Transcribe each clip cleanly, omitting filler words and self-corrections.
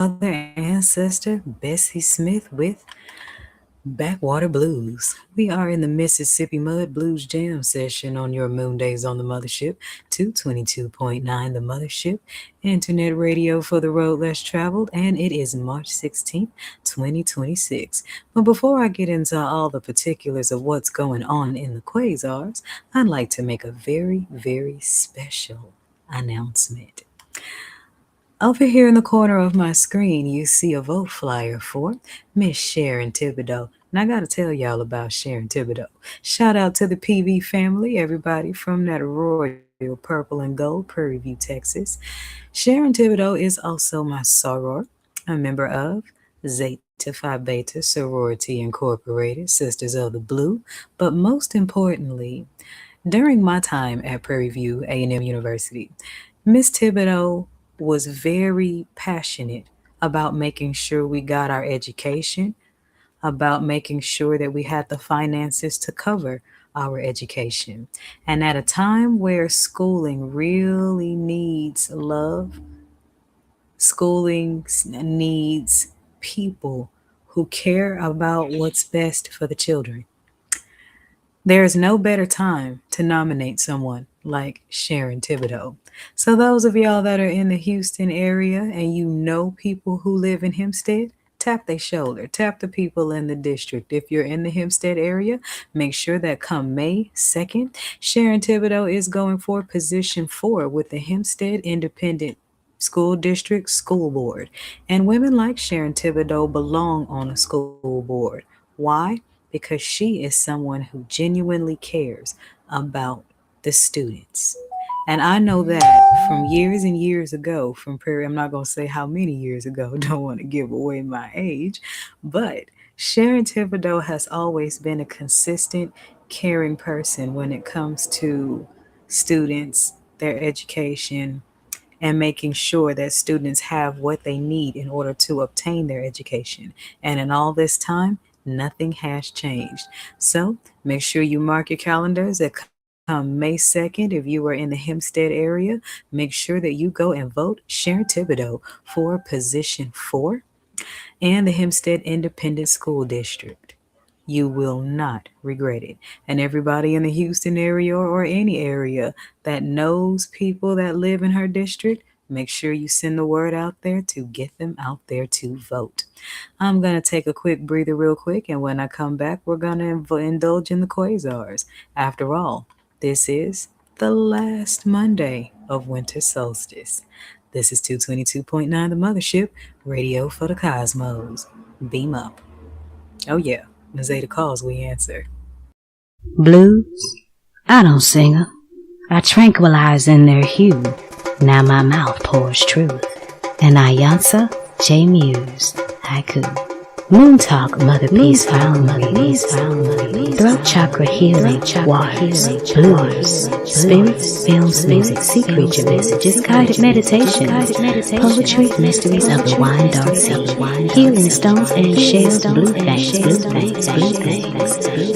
Mother Ancestor Bessie Smith with Backwater Blues. We are in the Mississippi Mud Blues Jam session on your moon days on the Mothership, 222.9 the Mothership, internet radio for the road less traveled, and it is March 16th, 2026. But before I get into all the particulars of what's going on in the quasars, I'd like to make a very, very special announcement. Over here in the corner of my screen, you see a vote flyer for Miss Sharon Thibodeau. And I got to tell y'all about Sharon Thibodeau. Shout out to the PV family, everybody from that royal purple and gold, Prairie View, Texas. Sharon Thibodeau is also my soror, a member of Zeta Phi Beta Sorority Incorporated, Sisters of the Blue. But most importantly, during my time at Prairie View A&M University, Miss Thibodeau was very passionate about making sure we got our education, about making sure that we had the finances to cover our education. And at a time where schooling really needs love, schooling needs people who care about what's best for the children. There is no better time to nominate someone like Sharon Thibodeau. So, those of y'all that are in the Houston area and you know people who live in Hempstead, tap their shoulder, tap the people in the district. If you're in the Hempstead area, make sure that come May 2nd, Sharon Thibodeau is going for position 4 with the Hempstead Independent School District School Board. And women like Sharon Thibodeau belong on a school board. Why? Because she is someone who genuinely cares about the students. And I know that from years and years ago, from Prairie, I'm not going to say how many years ago, don't want to give away my age, but Sharon Thibodeau has always been a consistent, caring person when it comes to students, their education, and making sure that students have what they need in order to obtain their education. And in all this time, nothing has changed. So make sure you mark your calendars that come May 2nd. If you are in the Hempstead area, make sure that you go and vote Sharon Thibodeau for position 4 and the Hempstead Independent School District. You will not regret it. And everybody in the Houston area or any area that knows people that live in her district, make sure you send the word out there to get them out there to vote. I'm going to take a quick breather, real quick, and when I come back, we're going to indulge in the quasars. After all, this is the last Monday of winter solstice. This is 222.9 the Mothership, radio for the cosmos. Beam up. Oh, yeah. When Zeta calls, we answer. Blues? I don't sing 'em. I tranquilize in their hue. Now my mouth pours truth. And iiiYansa, J Muse, haiku. Moon talk, mother peace, found throat chakra healing, waters, blues, spirits, films, music, sea creature messages, guided meditation, poetry, mysteries of the wine dark sea, healing stones and shells, blue things,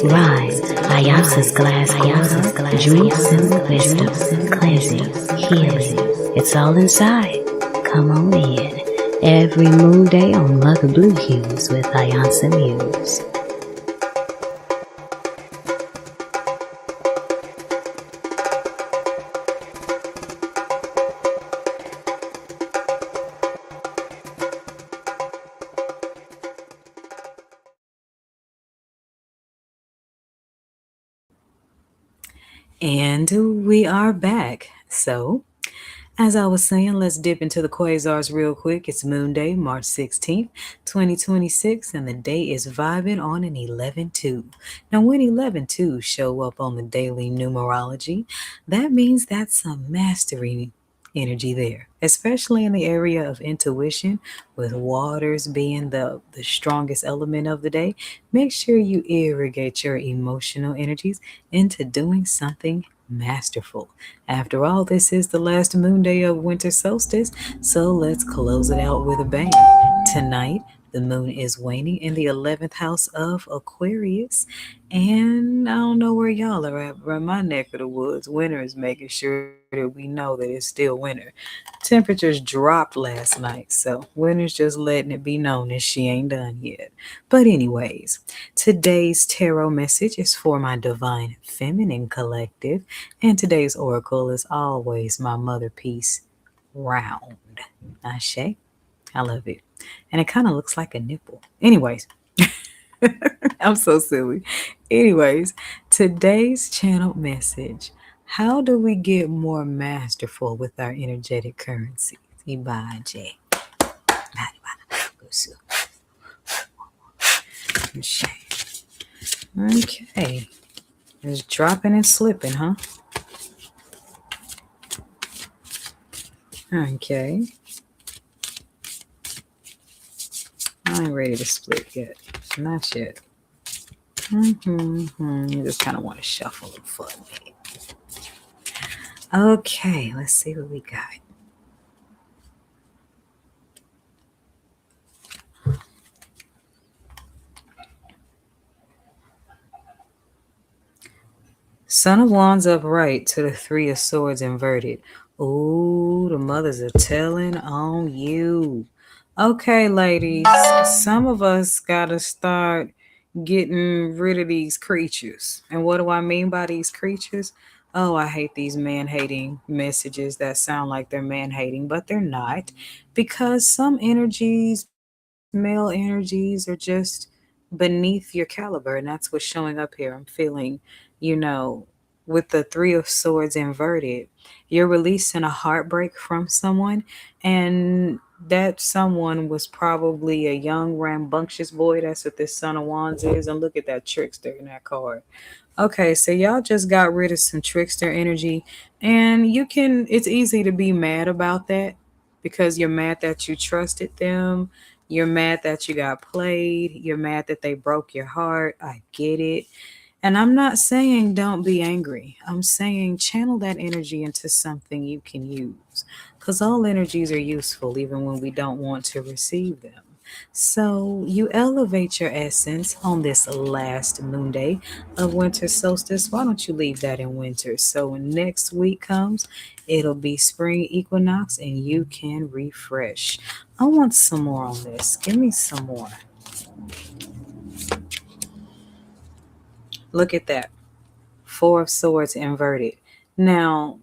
rhyme, iiiYansa's glass water, dream silk wisdom, cleansing, healing, it's all inside, come on in. Every moon day on Mother Blue Hues with iiiYansa Muse. And we are back. So, as I was saying, let's dip into the quasars real quick. It's Moonday, March 16th, 2026, and the day is vibing on an 11-2. Now, when 11-2 show up on the daily numerology, that means that's some mastery energy there, especially in the area of intuition, with waters being the strongest element of the day. Make sure you irrigate your emotional energies into doing something masterful. After all, this is the last moon day of winter solstice, so let's close it out with a bang. Tonight, The moon is waning in the 11th house of Aquarius. And I don't know where y'all are at, but in my neck of the woods, winter is making sure that we know that it's still winter. Temperatures dropped last night, so winter's just letting it be known that she ain't done yet. But, anyways, today's tarot message is for my divine feminine collective, and today's oracle is always my mother piece, round. Ashe. I love it. And it kind of looks like a nipple. Anyways, I'm so silly. Anyways, today's channel message. How do we get more masterful with our energetic currencies? Ojo Aje. Okay. It's dropping and slipping, huh? Okay. I ain't ready to split yet. Not yet. You just kind of want to shuffle them for me. Okay, let's see what we got. Son of Wands upright to the Three of Swords inverted. Ooh, the mothers are telling on you. Okay, ladies, some of us got to start getting rid of these creatures. And what do I mean by these creatures? Oh, I hate these man-hating messages that sound like they're man-hating, but they're not. Because some energies, male energies, are just beneath your caliber. And that's what's showing up here. I'm feeling, with the Three of Swords inverted, you're releasing a heartbreak from someone. And that someone was probably a young, rambunctious boy. That's what this Son of Wands is. And look at that trickster in that card. Okay, so y'all just got rid of some trickster energy, and it's easy to be mad about that because you're mad that you trusted them. You're mad that you got played. You're mad that they broke your heart. I get it. And I'm not saying don't be angry. I'm saying channel that energy into something you can use because all energies are useful even when we don't want to receive them. So you elevate your essence on this last Moonday of Winter Solstice. Why don't you leave that in winter? So when next week comes, it'll be spring equinox and you can refresh. I want some more on this. Give me some more. Look at that. Four of Swords inverted. Now,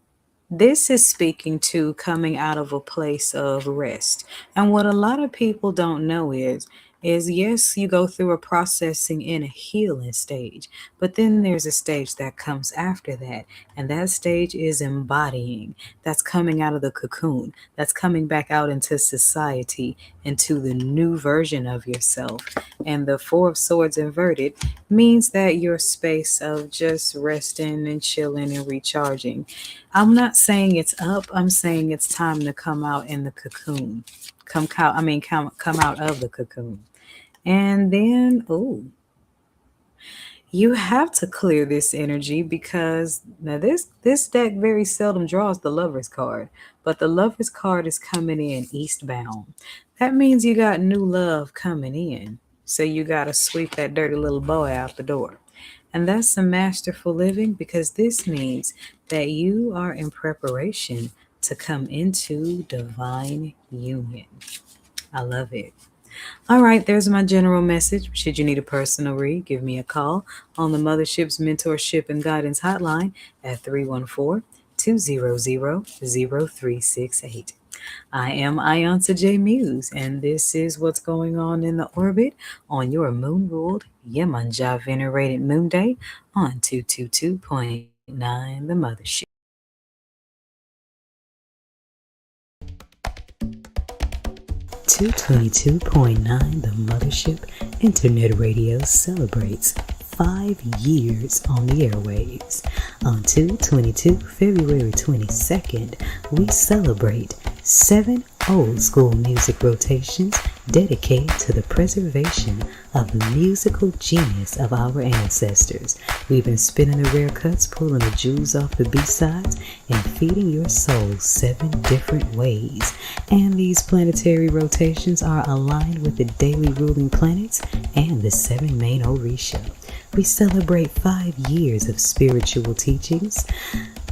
this is speaking to coming out of a place of rest. And what a lot of people don't know is yes, you go through a processing in a healing stage, but then there's a stage that comes after that. And that stage is embodying. That's coming out of the cocoon. That's coming back out into society, into the new version of yourself. And the Four of Swords inverted means that your space of just resting and chilling and recharging. I'm not saying it's up. I'm saying it's time to come out in the cocoon. Come out of the cocoon. And then, you have to clear this energy because now this deck very seldom draws the Lover's card, but the Lover's card is coming in eastbound. That means you got new love coming in. So you got to sweep that dirty little boy out the door. And that's some masterful living because this means that you are in preparation to come into divine union. I love it. All right, there's my general message. Should you need a personal read, give me a call on the Mothership's Mentorship and Guidance Hotline at 314-200-0368. I am iiYansa J. Muse, and this is what's going on in the orbit on your moon-ruled Yemonja venerated Moonday on 222.9 the Mothership. 222.9 the Mothership Internet Radio celebrates 5 years on the airwaves. On 2/22, February 22nd, we celebrate 7 old school music rotations dedicated to the preservation of the musical genius of our ancestors. We've been spinning the rare cuts, pulling the jewels off the B-sides, and feeding your soul 7 different ways. And these planetary rotations are aligned with the daily ruling planets and the 7 main Orisha. We celebrate 5 years of spiritual teachings,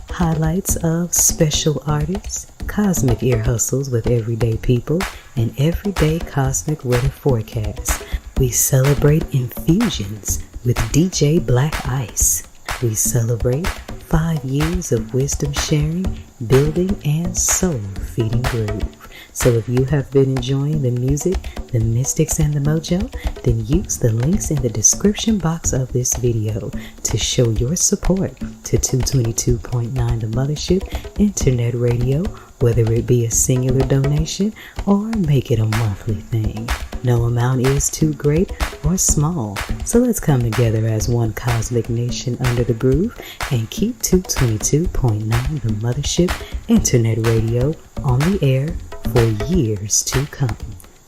highlights of special artists, cosmic ear hustles with everyday people, and everyday cosmic weather forecasts. We celebrate infusions with DJ Black Ice. We celebrate 5 years of wisdom sharing, building, and soul feeding groove. So if you have been enjoying the music, the mystics, and the mojo, then use the links in the description box of this video to show your support to 222.9 The Mothership Internet Radio, whether it be a singular donation or make it a monthly thing. No amount is too great or small, so let's come together as one cosmic nation under the groove and keep 222.9 The Mothership Internet Radio on the air for years to come.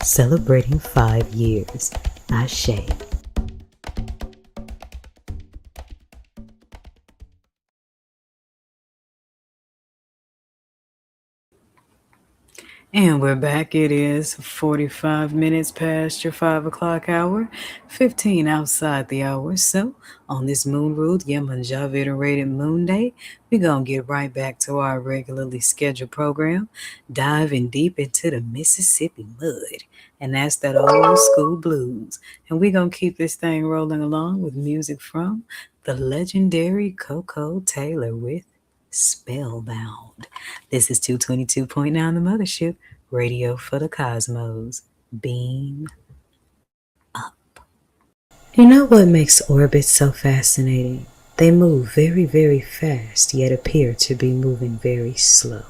Celebrating 5 years. Ashe. And we're back. It is 45 minutes past your 5 o'clock hour, 15 outside the hour. So, on this moon ruled Yemonja venerated Moonday, we're going to get right back to our regularly scheduled program, diving deep into the Mississippi mud. And that's that old school blues. And we're going to keep this thing rolling along with music from the legendary Coco Taylor with Spellbound. This is 222.9 The Mothership, radio for the cosmos. Beam up. You know what makes orbits so fascinating? They move very, very fast, yet appear to be moving very slow.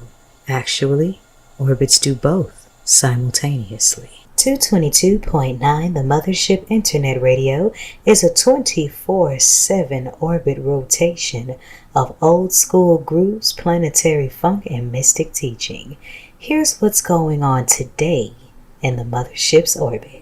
Actually, orbits do both simultaneously. 222.9 The Mothership Internet Radio is a 24/7 orbit rotation of old school grooves, planetary funk, and mystic teaching. Here's what's going on today in the Mothership's orbit.